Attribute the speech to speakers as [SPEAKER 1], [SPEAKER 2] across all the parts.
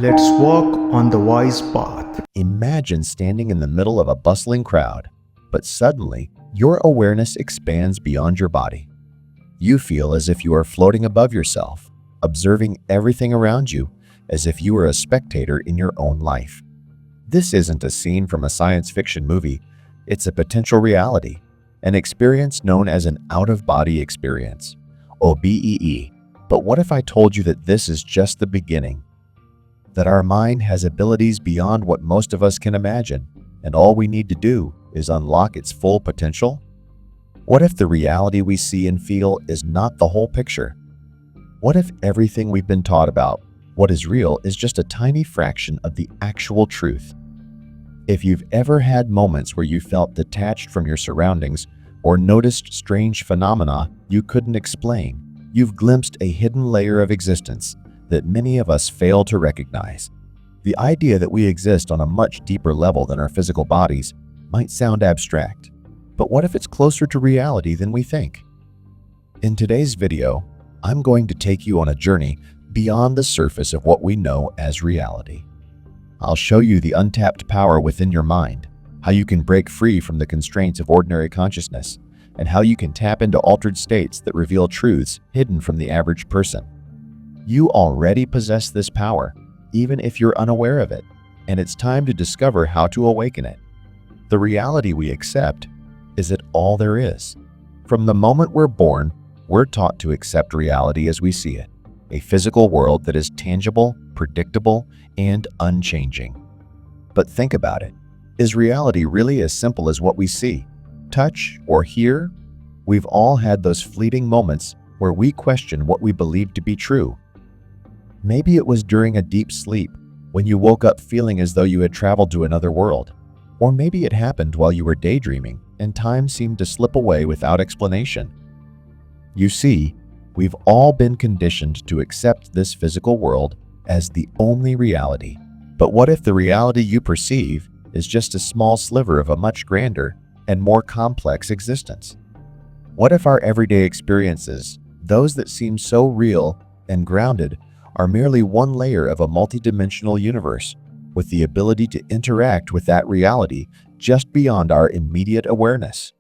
[SPEAKER 1] Let's walk on the wise path.
[SPEAKER 2] Imagine standing in the middle of a bustling crowd, but suddenly your awareness expands beyond your body. You feel as if you are floating above yourself, observing everything around you as if you were a spectator in your own life. This isn't a scene from a science fiction movie, it's a potential reality, an experience known as an out-of-body experience, OBEE. But what if I told you that this is just the beginning? That our mind has abilities beyond what most of us can imagine, and all we need to do is unlock its full potential? What if the reality we see and feel is not the whole picture? What if everything we've been taught about what is real is just a tiny fraction of the actual truth? If you've ever had moments where you felt detached from your surroundings or noticed strange phenomena you couldn't explain, you've glimpsed a hidden layer of existence that many of us fail to recognize. The idea that we exist on a much deeper level than our physical bodies might sound abstract, but what if it's closer to reality than we think? In today's video, I'm going to take you on a journey beyond the surface of what we know as reality. I'll show you the untapped power within your mind, how you can break free from the constraints of ordinary consciousness, and how you can tap into altered states that reveal truths hidden from the average person. You already possess this power, even if you're unaware of it, and it's time to discover how to awaken it. The reality we accept is it all there is. From the moment we're born, we're taught to accept reality as we see it, a physical world that is tangible, predictable, and unchanging. But think about it. Is reality really as simple as what we see, touch, or hear? We've all had those fleeting moments where we question what we believe to be true. Maybe it was during a deep sleep, when you woke up feeling as though you had traveled to another world. Or maybe it happened while you were daydreaming and time seemed to slip away without explanation. You see, we've all been conditioned to accept this physical world as the only reality. But what if the reality you perceive is just a small sliver of a much grander and more complex existence? What if our everyday experiences, those that seem so real and grounded, are merely one layer of a multidimensional universe with the ability to interact with that reality just beyond our immediate awareness?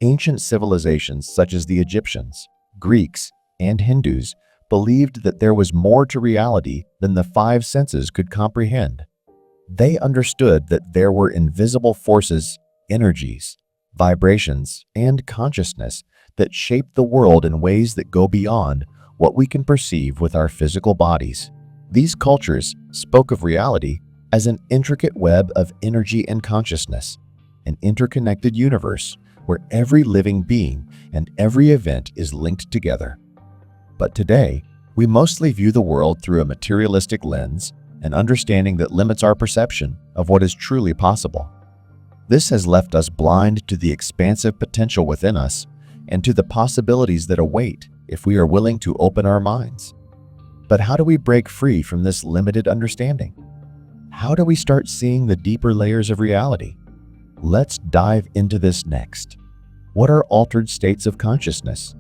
[SPEAKER 2] Ancient civilizations such as the Egyptians, Greeks, and Hindus believed that there was more to reality than the five senses could comprehend. They understood that there were invisible forces, energies, vibrations, and consciousness that shape the world in ways that go beyond what we can perceive with our physical bodies. These cultures spoke of reality as an intricate web of energy and consciousness, an interconnected universe where every living being and every event is linked together. But today, we mostly view the world through a materialistic lens, an understanding that limits our perception of what is truly possible. This has left us blind to the expansive potential within us and to the possibilities that await if we are willing to open our minds. But how do we break free from this limited understanding? How do we start seeing the deeper layers of reality? Let's dive into this next. What are altered states of consciousness?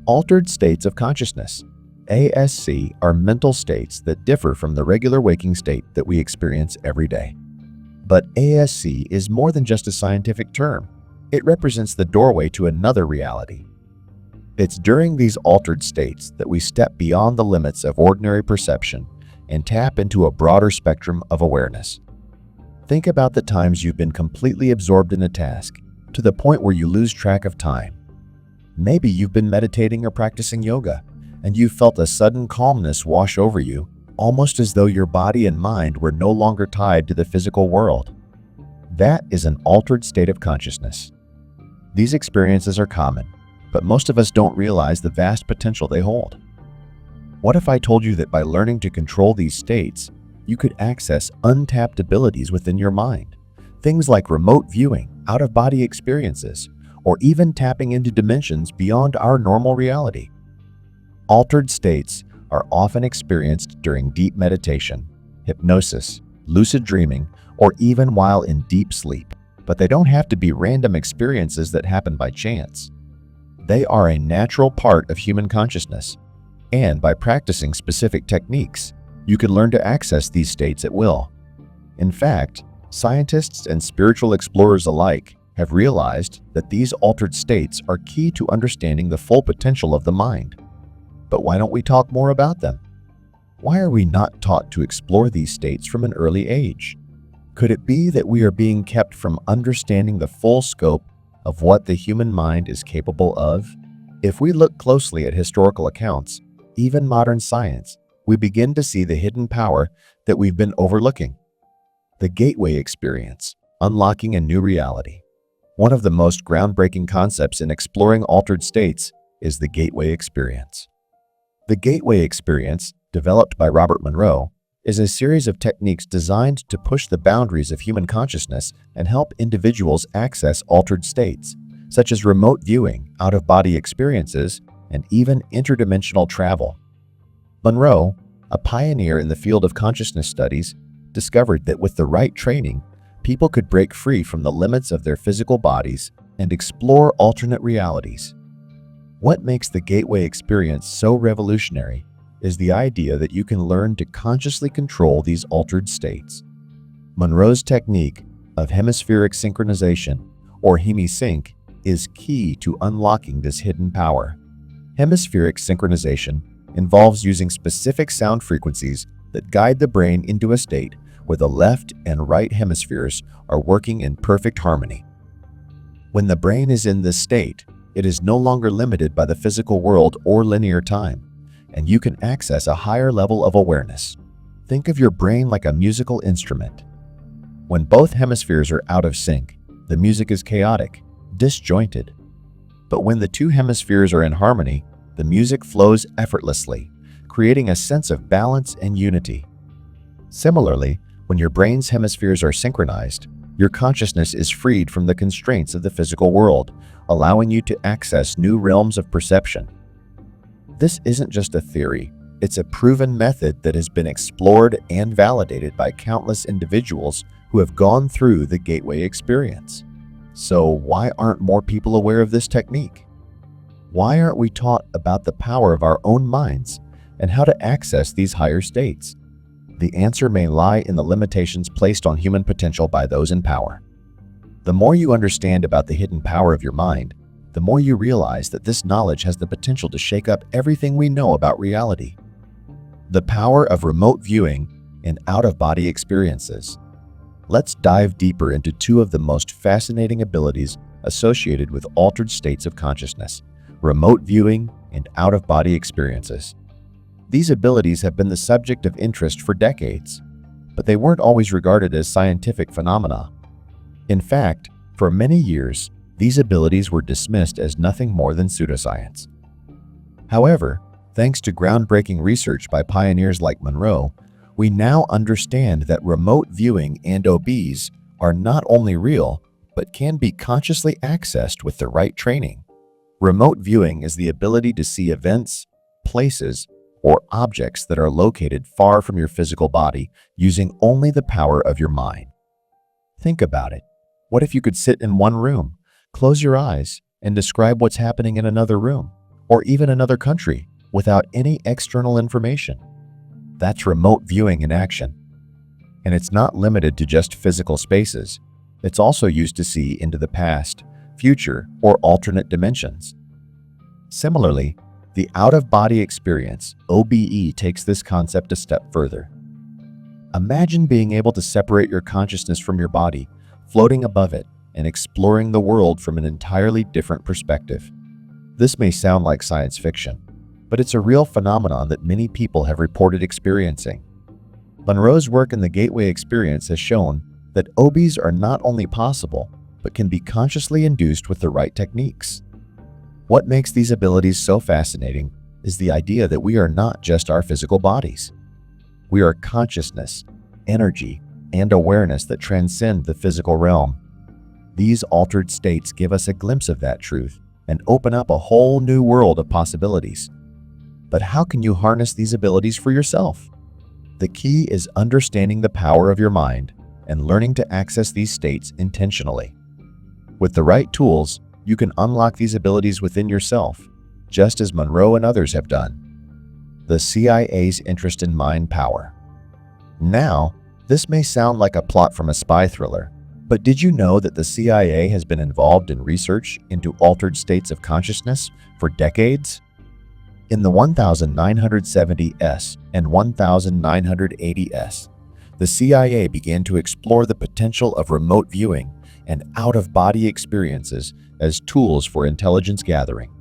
[SPEAKER 2] Altered states of consciousness, ASC, are mental states that differ from the regular waking state that we experience every day. But ASC is more than just a scientific term. It represents the doorway to another reality. It's during these altered states that we step beyond the limits of ordinary perception and tap into a broader spectrum of awareness. Think about the times you've been completely absorbed in a task, to the point where you lose track of time. Maybe you've been meditating or practicing yoga, and you felt a sudden calmness wash over you, almost as though your body and mind were no longer tied to the physical world. That is an altered state of consciousness. These experiences are common, but most of us don't realize the vast potential they hold. What if I told you that by learning to control these states, you could access untapped abilities within your mind? Things like remote viewing, out-of-body experiences, or even tapping into dimensions beyond our normal reality. Altered states are often experienced during deep meditation, hypnosis, lucid dreaming, or even while in deep sleep. But they don't have to be random experiences that happen by chance. They are a natural part of human consciousness, and by practicing specific techniques, you can learn to access these states at will. In fact, scientists and spiritual explorers alike have realized that these altered states are key to understanding the full potential of the mind. But why don't we talk more about them? Why are we not taught to explore these states from an early age? Could it be that we are being kept from understanding the full scope of what the human mind is capable of? If we look closely at historical accounts, even modern science, we begin to see the hidden power that we've been overlooking. The gateway experience, unlocking a new reality. One of the most groundbreaking concepts in exploring altered states is the gateway experience. The gateway experience, developed by Robert Monroe, is a series of techniques designed to push the boundaries of human consciousness and help individuals access altered states, such as remote viewing, out-of-body experiences, and even interdimensional travel. Monroe, a pioneer in the field of consciousness studies, discovered that with the right training, people could break free from the limits of their physical bodies and explore alternate realities. What makes the gateway experience so revolutionary is the idea that you can learn to consciously control these altered states. Monroe's technique of hemispheric synchronization, or Hemi-Sync, is key to unlocking this hidden power. Hemispheric synchronization involves using specific sound frequencies that guide the brain into a state where the left and right hemispheres are working in perfect harmony. When the brain is in this state, it is no longer limited by the physical world or linear time, and you can access a higher level of awareness. Think of your brain like a musical instrument. When both hemispheres are out of sync, the music is chaotic, disjointed. But when the two hemispheres are in harmony, the music flows effortlessly, creating a sense of balance and unity. Similarly, when your brain's hemispheres are synchronized, your consciousness is freed from the constraints of the physical world, allowing you to access new realms of perception. This isn't just a theory, it's a proven method that has been explored and validated by countless individuals who have gone through the gateway experience. So why aren't more people aware of this technique? Why aren't we taught about the power of our own minds and how to access these higher states? The answer may lie in the limitations placed on human potential by those in power. The more you understand about the hidden power of your mind, the more you realize that this knowledge has the potential to shake up everything we know about reality. The power of remote viewing and out-of-body experiences. Let's dive deeper into two of the most fascinating abilities associated with altered states of consciousness: remote viewing and out-of-body experiences. These abilities have been the subject of interest for decades, but they weren't always regarded as scientific phenomena. In fact, for many years, these abilities were dismissed as nothing more than pseudoscience. However, thanks to groundbreaking research by pioneers like Monroe, we now understand that remote viewing and OBs are not only real, but can be consciously accessed with the right training. Remote viewing is the ability to see events, places, or objects that are located far from your physical body using only the power of your mind. Think about it. What if you could sit in one room, close your eyes, and describe what's happening in another room, or even another country, without any external information? That's remote viewing in action. And it's not limited to just physical spaces. It's also used to see into the past, future, or alternate dimensions. Similarly, the out-of-body experience, OBE, takes this concept a step further. Imagine being able to separate your consciousness from your body, floating above it, and exploring the world from an entirely different perspective. This may sound like science fiction, but it's a real phenomenon that many people have reported experiencing. Monroe's work in the gateway experience has shown that OBs are not only possible, but can be consciously induced with the right techniques. What makes these abilities so fascinating is the idea that we are not just our physical bodies. We are consciousness, energy, and awareness that transcend the physical realm. These altered states give us a glimpse of that truth and open up a whole new world of possibilities. But how can you harness these abilities for yourself? The key is understanding the power of your mind and learning to access these states intentionally. With the right tools, you can unlock these abilities within yourself, just as Monroe and others have done. the CIA's interest in mind power. Now, this may sound like a plot from a spy thriller, but did you know that the CIA has been involved in research into altered states of consciousness for decades? In the 1970s and 1980s, the CIA began to explore the potential of remote viewing and out-of-body experiences as tools for intelligence gathering.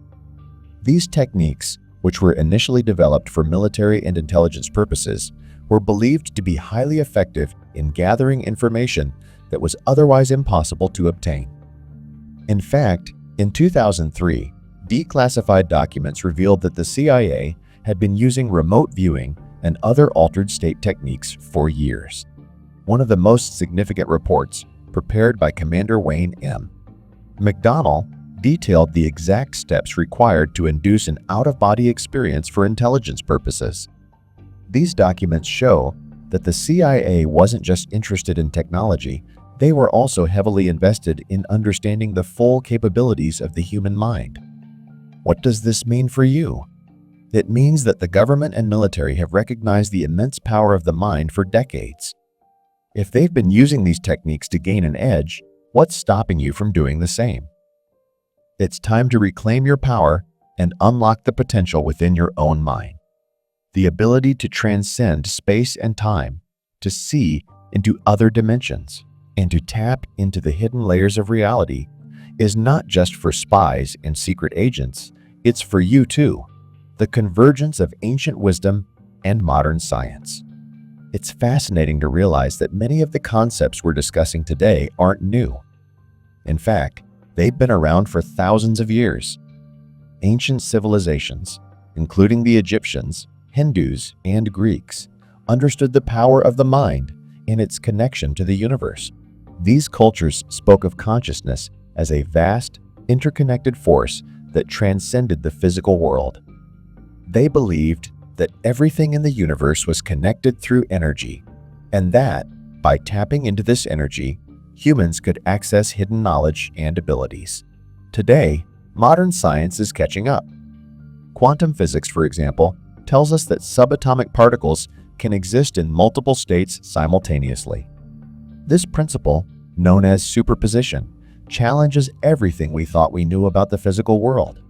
[SPEAKER 2] These techniques, which were initially developed for military and intelligence purposes, were believed to be highly effective in gathering information that was otherwise impossible to obtain. In fact, in 2003, declassified documents revealed that the CIA had been using remote viewing and other altered state techniques for years. One of the most significant reports, prepared by Commander Wayne M. McDonnell, detailed the exact steps required to induce an out-of-body experience for intelligence purposes. These documents show that the CIA wasn't just interested in technology, they were also heavily invested in understanding the full capabilities of the human mind. What does this mean for you? It means that the government and military have recognized the immense power of the mind for decades. If they've been using these techniques to gain an edge, what's stopping you from doing the same? It's time to reclaim your power and unlock the potential within your own mind. The ability to transcend space and time, to see into other dimensions, and to tap into the hidden layers of reality is not just for spies and secret agents, it's for you too. The convergence of ancient wisdom and modern science. It's fascinating to realize that many of the concepts we're discussing today aren't new. In fact, they've been around for thousands of years. Ancient civilizations, including the Egyptians, Hindus, and Greeks, understood the power of the mind and its connection to the universe. These cultures spoke of consciousness as a vast, interconnected force that transcended the physical world. They believed that everything in the universe was connected through energy, and that, by tapping into this energy, humans could access hidden knowledge and abilities. Today, modern science is catching up. Quantum physics, for example, tells us that subatomic particles can exist in multiple states simultaneously. This principle, known as superposition, challenges everything we thought we knew about the physical world.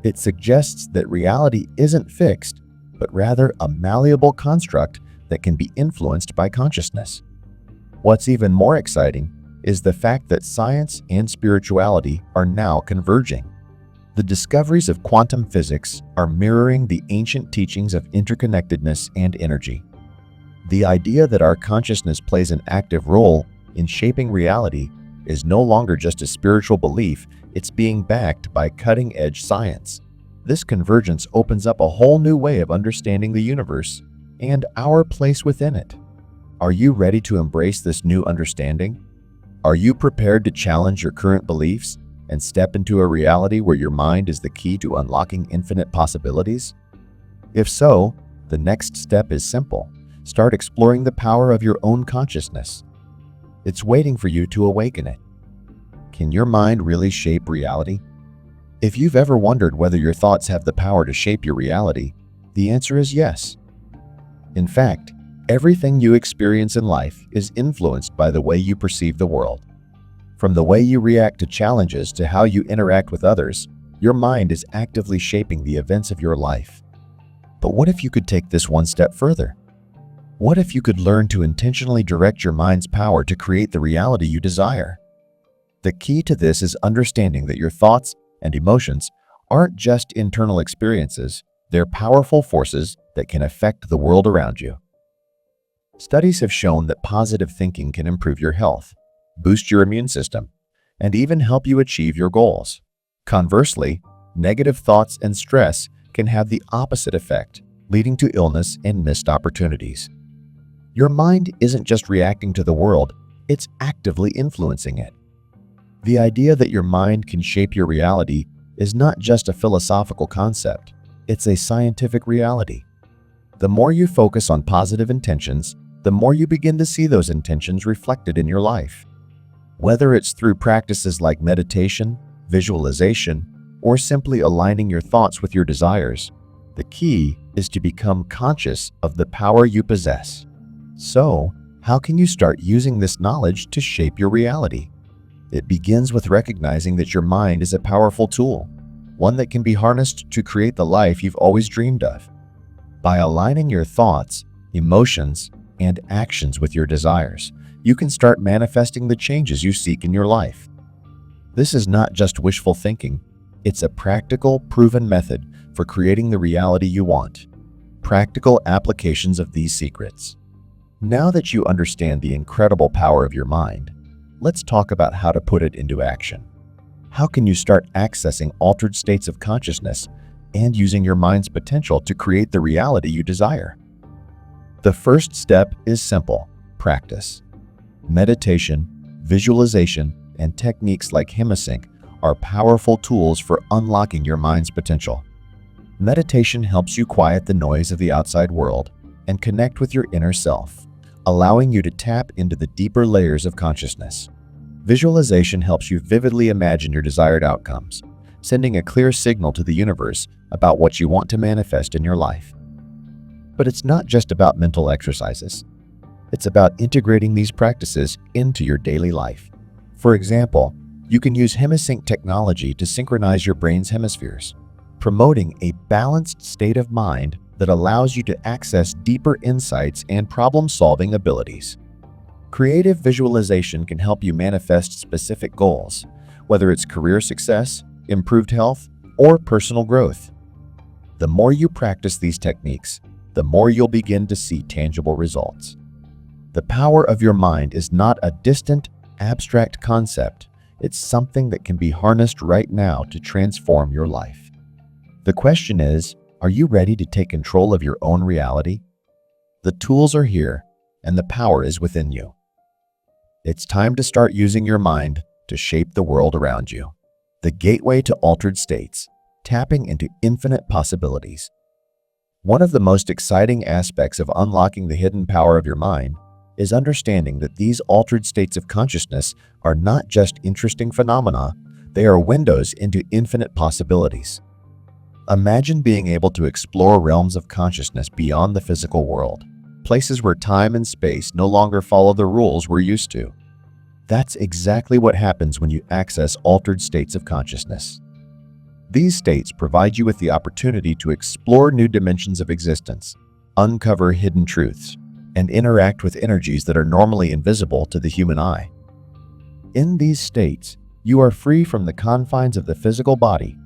[SPEAKER 2] It suggests that reality isn't fixed, but rather a malleable construct that can be influenced by consciousness. What's even more exciting is the fact that science and spirituality are now converging. The discoveries of quantum physics are mirroring the ancient teachings of interconnectedness and energy. The idea that our consciousness plays an active role in shaping reality is no longer just a spiritual belief, it's being backed by cutting-edge science. This convergence opens up a whole new way of understanding the universe and our place within it. Are you ready to embrace this new understanding? Are you prepared to challenge your current beliefs and step into a reality where your mind is the key to unlocking infinite possibilities? If so, the next step is simple. Start exploring the power of your own consciousness. It's waiting for you to awaken it. Can your mind really shape reality? If you've ever wondered whether your thoughts have the power to shape your reality, the answer is yes. In fact, everything you experience in life is influenced by the way you perceive the world. From the way you react to challenges to how you interact with others, your mind is actively shaping the events of your life. But what if you could take this one step further? What if you could learn to intentionally direct your mind's power to create the reality you desire? The key to this is understanding that your thoughts and emotions aren't just internal experiences, they're powerful forces that can affect the world around you. Studies have shown that positive thinking can improve your health, boost your immune system, and even help you achieve your goals. Conversely, negative thoughts and stress can have the opposite effect, leading to illness and missed opportunities. Your mind isn't just reacting to the world, it's actively influencing it. The idea that your mind can shape your reality is not just a philosophical concept, it's a scientific reality. The more you focus on positive intentions, the more you begin to see those intentions reflected in your life. Whether it's through practices like meditation, visualization, or simply aligning your thoughts with your desires, the key is to become conscious of the power you possess. So, how can you start using this knowledge to shape your reality? It begins with recognizing that your mind is a powerful tool, one that can be harnessed to create the life you've always dreamed of. By aligning your thoughts, emotions, and actions with your desires, you can start manifesting the changes you seek in your life. This is not just wishful thinking, it's a practical, proven method for creating the reality you want. Practical applications of these secrets. Now that you understand the incredible power of your mind, let's talk about how to put it into action. How can you start accessing altered states of consciousness and using your mind's potential to create the reality you desire? The first step is simple: practice. Meditation, visualization, and techniques like Hemi-Sync are powerful tools for unlocking your mind's potential. Meditation helps you quiet the noise of the outside world and connect with your inner self, allowing you to tap into the deeper layers of consciousness. Visualization helps you vividly imagine your desired outcomes, sending a clear signal to the universe about what you want to manifest in your life. But it's not just about mental exercises. It's about integrating these practices into your daily life. For example, you can use Hemi-Sync technology to synchronize your brain's hemispheres, promoting a balanced state of mind that allows you to access deeper insights and problem-solving abilities. Creative visualization can help you manifest specific goals, whether it's career success, improved health, or personal growth. The more you practice these techniques, the more you'll begin to see tangible results. The power of your mind is not a distant, abstract concept. It's something that can be harnessed right now to transform your life. The question is, are you ready to take control of your own reality? The tools are here, and the power is within you. It's time to start using your mind to shape the world around you. The gateway to altered states, tapping into infinite possibilities. One of the most exciting aspects of unlocking the hidden power of your mind is understanding that these altered states of consciousness are not just interesting phenomena, they are windows into infinite possibilities. Imagine being able to explore realms of consciousness beyond the physical world, places where time and space no longer follow the rules we're used to. That's exactly what happens when you access altered states of consciousness. These states provide you with the opportunity to explore new dimensions of existence, uncover hidden truths, and interact with energies that are normally invisible to the human eye. In these states, you are free from the confines of the physical body.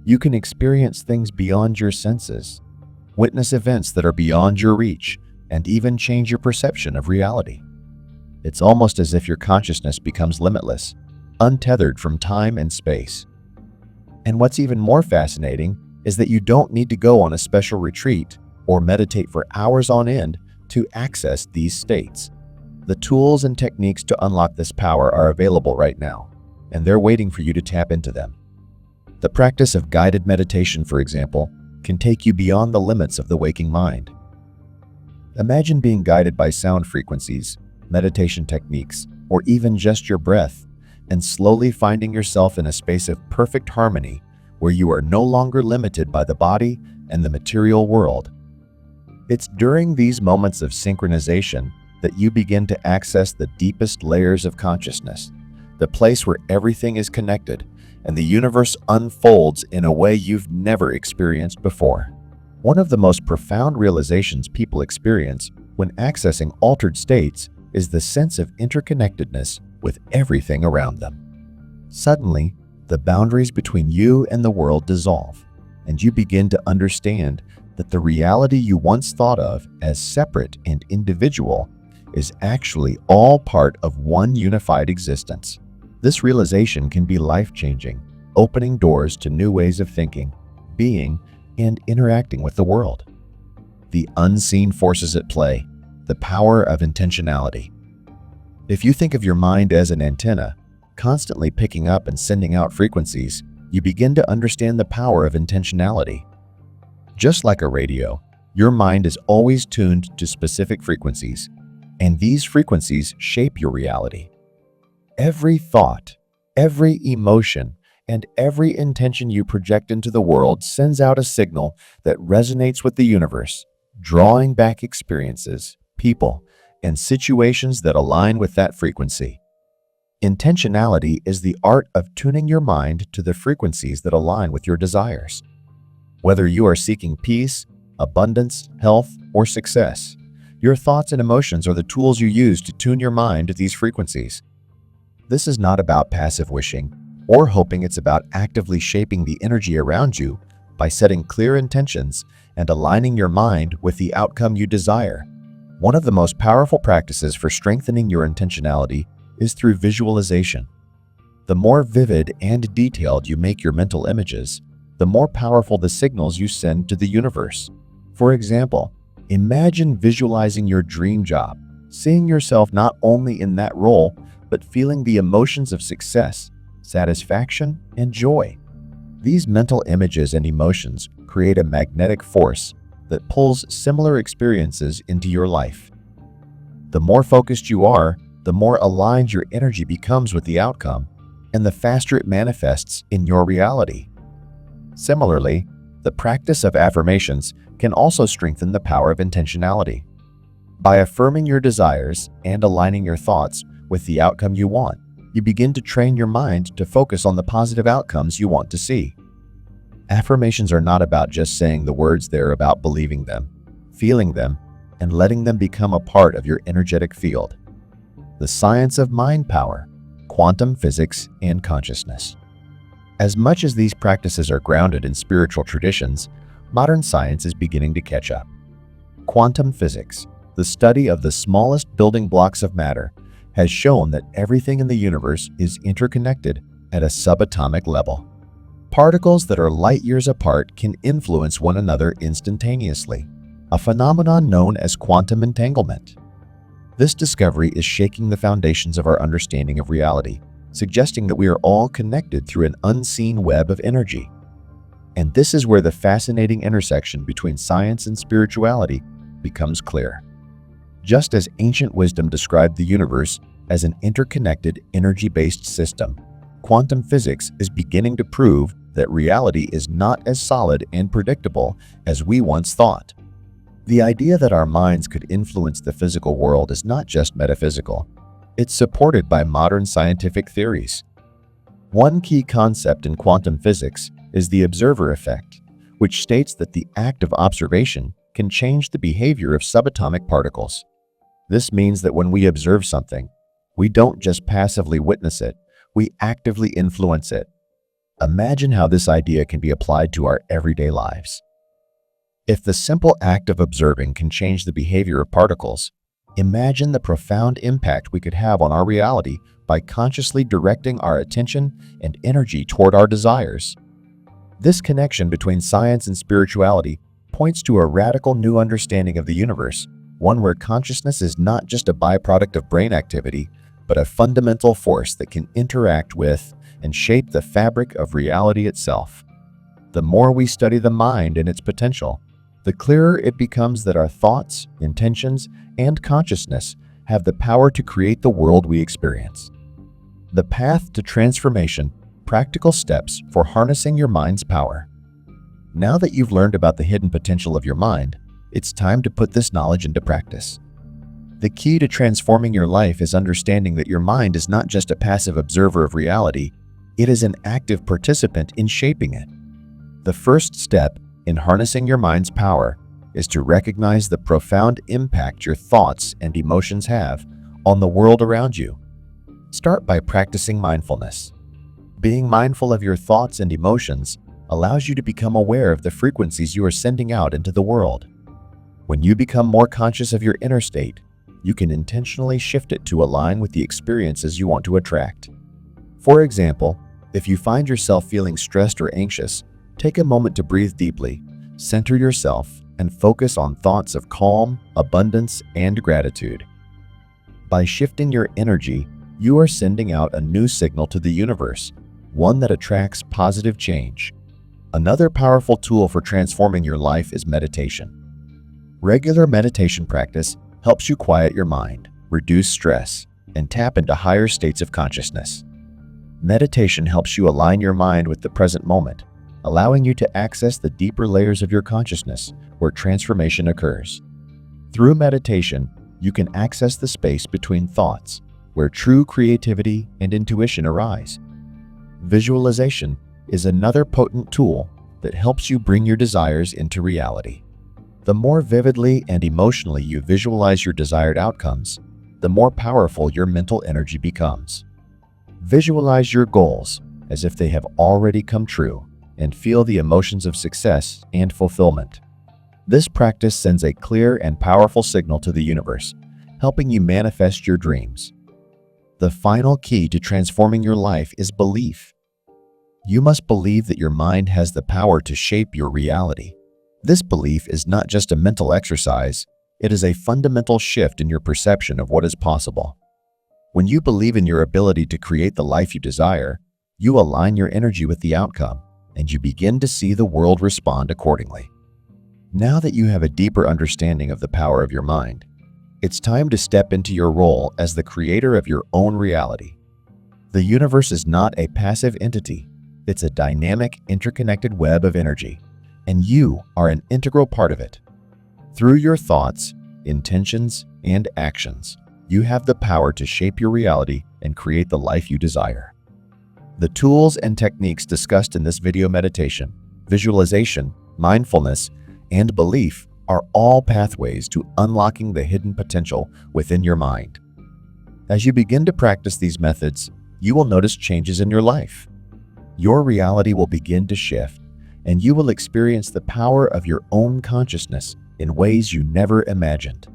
[SPEAKER 2] You can experience things beyond your senses, witness events that are beyond your reach, and even change your perception of reality. It's almost as if your consciousness becomes limitless, untethered from time and space. And what's even more fascinating is that you don't need to go on a special retreat or meditate for hours on end to access these states. The tools and techniques to unlock this power are available right now, and they're waiting for you to tap into them. The practice of guided meditation, for example, can take you beyond the limits of the waking mind. Imagine being guided by sound frequencies, meditation techniques, or even just your breath, and slowly finding yourself in a space of perfect harmony where you are no longer limited by the body and the material world. It's during these moments of synchronization that you begin to access the deepest layers of consciousness, the place where everything is connected and the universe unfolds in a way you've never experienced before. One of the most profound realizations people experience when accessing altered states is the sense of interconnectedness with everything around them. Suddenly, the boundaries between you and the world dissolve, and you begin to understand that the reality you once thought of as separate and individual is actually all part of one unified existence. This realization can be life-changing, opening doors to new ways of thinking, being, and interacting with the world. The unseen forces at play, the power of intentionality. If you think of your mind as an antenna, constantly picking up and sending out frequencies, you begin to understand the power of intentionality. Just like a radio, your mind is always tuned to specific frequencies, and these frequencies shape your reality. Every thought, every emotion, and every intention you project into the world sends out a signal that resonates with the universe, drawing back experiences, people, and situations that align with that frequency. Intentionality is the art of tuning your mind to the frequencies that align with your desires. Whether you are seeking peace, abundance, health, or success, your thoughts and emotions are the tools you use to tune your mind to these frequencies. This is not about passive wishing or hoping. It's about actively shaping the energy around you by setting clear intentions and aligning your mind with the outcome you desire. One of the most powerful practices for strengthening your intentionality is through visualization. The more vivid and detailed you make your mental images, the more powerful the signals you send to the universe. For example, imagine visualizing your dream job, seeing yourself not only in that role, but feeling the emotions of success, satisfaction, and joy. These mental images and emotions create a magnetic force that pulls similar experiences into your life. The more focused you are, the more aligned your energy becomes with the outcome, and the faster it manifests in your reality. Similarly, the practice of affirmations can also strengthen the power of intentionality. By affirming your desires and aligning your thoughts with the outcome you want, you begin to train your mind to focus on the positive outcomes you want to see. Affirmations are not about just saying the words, they're about believing them, feeling them, and letting them become a part of your energetic field. The science of mind power, quantum physics, and consciousness. As much as these practices are grounded in spiritual traditions, modern science is beginning to catch up. Quantum physics, the study of the smallest building blocks of matter, has shown that everything in the universe is interconnected at a subatomic level. Particles that are light years apart can influence one another instantaneously, a phenomenon known as quantum entanglement. This discovery is shaking the foundations of our understanding of reality, suggesting that we are all connected through an unseen web of energy. And this is where the fascinating intersection between science and spirituality becomes clear. Just as ancient wisdom described the universe as an interconnected, energy-based system, quantum physics is beginning to prove that reality is not as solid and predictable as we once thought. The idea that our minds could influence the physical world is not just metaphysical. It's supported by modern scientific theories. One key concept in quantum physics is the observer effect, which states that the act of observation can change the behavior of subatomic particles. This means that when we observe something, we don't just passively witness it, we actively influence it. Imagine how this idea can be applied to our everyday lives. If the simple act of observing can change the behavior of particles, imagine the profound impact we could have on our reality by consciously directing our attention and energy toward our desires. This connection between science and spirituality points to a radical new understanding of the universe, one where consciousness is not just a byproduct of brain activity, but a fundamental force that can interact with and shape the fabric of reality itself. The more we study the mind and its potential, the clearer it becomes that our thoughts, intentions, and consciousness have the power to create the world we experience. The path to transformation, practical steps for harnessing your mind's power. Now that you've learned about the hidden potential of your mind, it's time to put this knowledge into practice. The key to transforming your life is understanding that your mind is not just a passive observer of reality, it is an active participant in shaping it. The first step in harnessing your mind's power is to recognize the profound impact your thoughts and emotions have on the world around you. Start by practicing mindfulness. Being mindful of your thoughts and emotions allows you to become aware of the frequencies you are sending out into the world. When you become more conscious of your inner state, you can intentionally shift it to align with the experiences you want to attract. For example, if you find yourself feeling stressed or anxious, take a moment to breathe deeply, center yourself, and focus on thoughts of calm, abundance, and gratitude. By shifting your energy, you are sending out a new signal to the universe, one that attracts positive change. Another powerful tool for transforming your life is meditation. Regular meditation practice helps you quiet your mind, reduce stress, and tap into higher states of consciousness. Meditation helps you align your mind with the present moment, allowing you to access the deeper layers of your consciousness where transformation occurs. Through meditation, you can access the space between thoughts, where true creativity and intuition arise. Visualization is another potent tool that helps you bring your desires into reality. The more vividly and emotionally you visualize your desired outcomes, the more powerful your mental energy becomes. Visualize your goals as if they have already come true and feel the emotions of success and fulfillment. This practice sends a clear and powerful signal to the universe, helping you manifest your dreams. The final key to transforming your life is belief. You must believe that your mind has the power to shape your reality. This belief is not just a mental exercise, it is a fundamental shift in your perception of what is possible. When you believe in your ability to create the life you desire, you align your energy with the outcome, and you begin to see the world respond accordingly. Now that you have a deeper understanding of the power of your mind, it's time to step into your role as the creator of your own reality. The universe is not a passive entity, it's a dynamic, interconnected web of energy, and you are an integral part of it. Through your thoughts, intentions, and actions, you have the power to shape your reality and create the life you desire. The tools and techniques discussed in this video meditation, visualization, mindfulness, and belief are all pathways to unlocking the hidden potential within your mind. As you begin to practice these methods, you will notice changes in your life. Your reality will begin to shift, and you will experience the power of your own consciousness in ways you never imagined.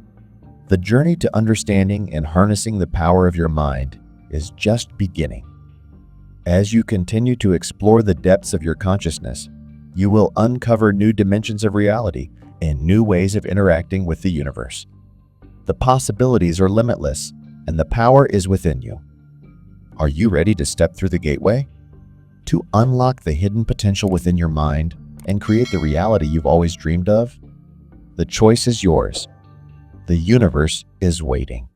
[SPEAKER 2] The journey to understanding and harnessing the power of your mind is just beginning. As you continue to explore the depths of your consciousness, you will uncover new dimensions of reality and new ways of interacting with the universe. The possibilities are limitless, and the power is within you. Are you ready to step through the gateway? To unlock the hidden potential within your mind and create the reality you've always dreamed of? The choice is yours. The universe is waiting.